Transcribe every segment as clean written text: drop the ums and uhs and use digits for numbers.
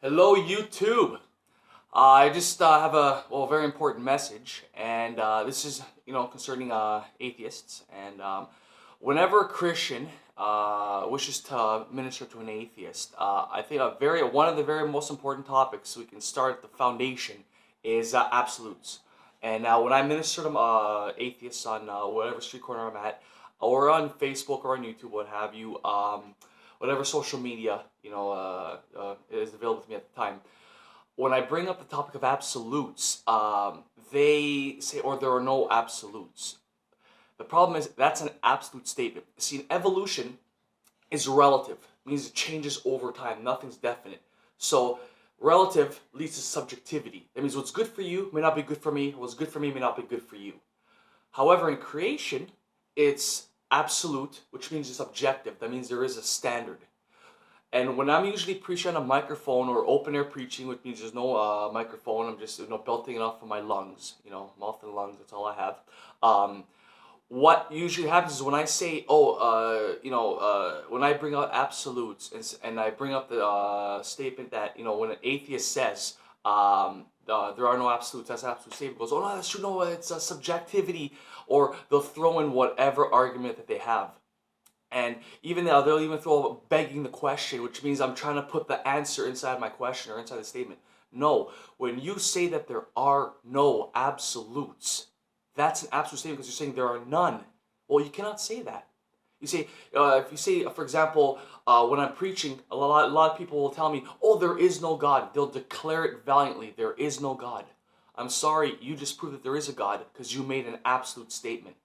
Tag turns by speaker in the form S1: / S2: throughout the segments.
S1: Hello, YouTube. I just have a very important message, and this is concerning atheists. And whenever a Christian wishes to minister to an atheist, I think one of the very most important topics we can start at the foundation is absolutes. And now, when I minister to atheists on whatever street corner I'm at, or on Facebook or on YouTube, what have you, whatever social media is available to me at the time, when I bring up the topic of absolutes, they say, or there are no absolutes. The problem is that's an absolute statement. See, an evolution is relative. It means it changes over time. Nothing's definite. So relative leads to subjectivity. That means what's good for you may not be good for me. What's good for me may not be good for you. However, in creation, it's absolute, which means it's objective. That means there is a standard. And when I'm usually preaching on a microphone or open air preaching, which means there's no microphone, I'm just belting it off of my lungs, mouth and lungs. That's all I have. What usually happens is when I say, when I bring out absolutes and I bring up the statement that when an atheist says there are no absolutes, that's an absolute statement, goes, oh no, that's true, no, it's a subjectivity, or they'll throw in whatever argument that they have. And even now, they'll even throw begging the question, which means I'm trying to put the answer inside my question or inside the statement. No, when you say that there are no absolutes, that's an absolute statement because you're saying there are none. Well, you cannot say that. You say, if you say, for example, when I'm preaching, a lot of people will tell me, oh, there is no God. They'll declare it valiantly, there is no God. I'm sorry, you just proved that there is a God because you made an absolute statement.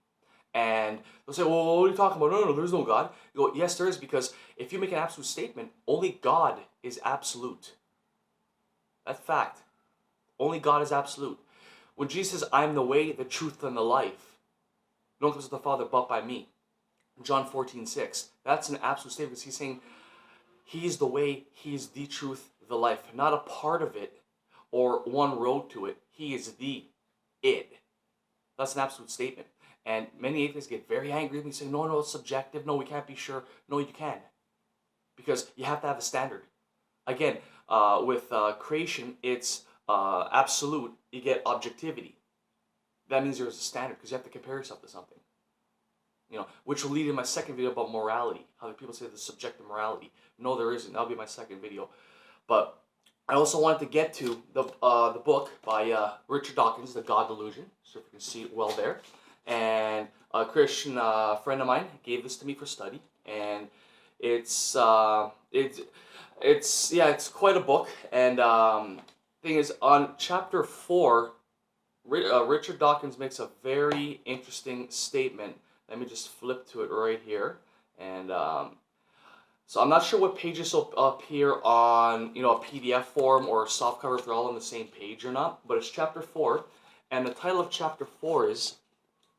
S1: And they'll say, well, what are you talking about? No, there's no God. You go, yes, there is, because if you make an absolute statement, only God is absolute. That's fact. Only God is absolute. When Jesus says, I am the way, the truth, and the life, no one comes to the Father but by me. John 14:6. That's an absolute statement because he's saying he is the way, he is the truth, the life. Not a part of it or one road to it. He is the it. That's an absolute statement. And many atheists get very angry with me saying, no, it's subjective. No, we can't be sure. No, you can. Because you have to have a standard. Again, with creation, it's absolute. You get objectivity. That means there's a standard because you have to compare yourself to something. Which will lead in my second video about morality. How people say there's subjective morality. No, there isn't. That'll be my second video. But I also wanted to get to the book by Richard Dawkins, The God Delusion. So if you can see it well there. And a Christian friend of mine gave this to me for study, and it's quite a book. And thing is, on chapter 4, Richard Dawkins makes a very interesting statement. Let me just flip to it right here, and so I'm not sure what pages will appear on a PDF form or softcover if they're all on the same page or not. But it's chapter 4, and the title of chapter 4 is,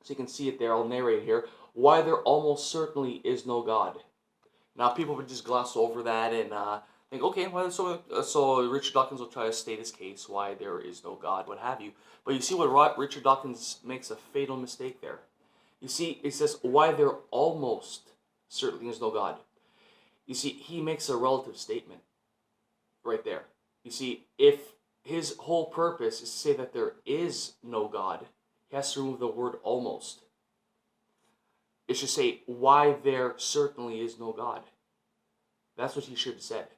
S1: so you can see it there, I'll narrate here, why there almost certainly is no God. Now people would just gloss over that and think, okay, well, so Richard Dawkins will try to state his case, why there is no God, what have you. But you see what Richard Dawkins makes a fatal mistake there. You see, it says, why there almost certainly is no God. You see, he makes a relative statement right there. You see, if his whole purpose is to say that there is no God, he has to remove the word almost. It should say, why there certainly is no God. That's what he should have said.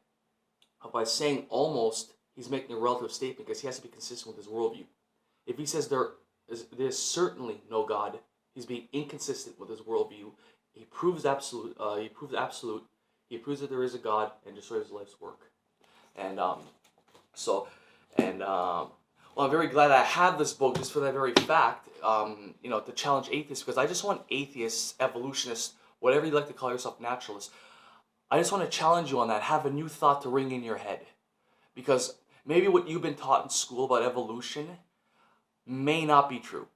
S1: But by saying almost, he's making a relative statement because he has to be consistent with his worldview. If he says there's certainly no God, he's being inconsistent with his worldview. He proves absolute. He proves that there is a God and destroys his life's work. And well, I'm very glad I have this book just for that very fact, to challenge atheists, because I just want atheists, evolutionists, whatever you like to call yourself, naturalists, I just want to challenge you on that. Have a new thought to ring in your head. Because maybe what you've been taught in school about evolution may not be true.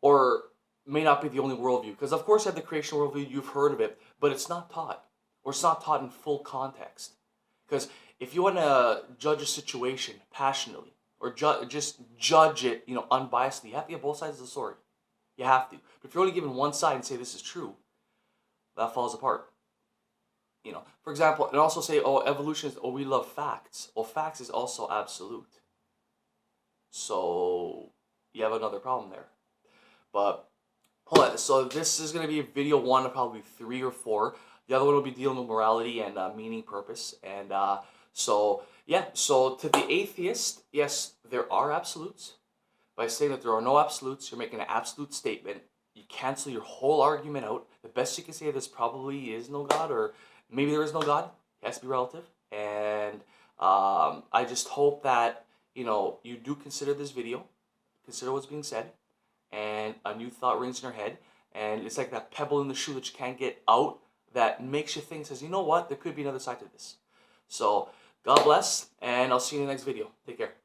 S1: Or may not be the only worldview. Because of course you have the creation worldview, you've heard of it, but it's not taught. Or it's not taught in full context. Because if you want to judge a situation passionately, or just judge it, unbiasedly, you have to get both sides of the story. You have to. But if you're only given one side and say this is true, that falls apart. You know, for example, and also say, oh, evolution is, oh, we love facts. Well, facts is also absolute. So you have another problem there. But hold on, so this is going to be video 1 of probably 3 or 4. The other one will be dealing with morality and meaning, purpose. And so, yeah, so to the atheist, yes, there are absolutes. By saying that there are no absolutes, you're making an absolute statement. You cancel your whole argument out. The best you can say is probably is no God, or maybe there is no God. It has to be relative. And I just hope that, you know, you do consider this video, consider what's being said, and a new thought rings in your head. And it's like that pebble in the shoe that you can't get out that makes you think, says, you know what, there could be another side to this. So, God bless, and I'll see you in the next video. Take care.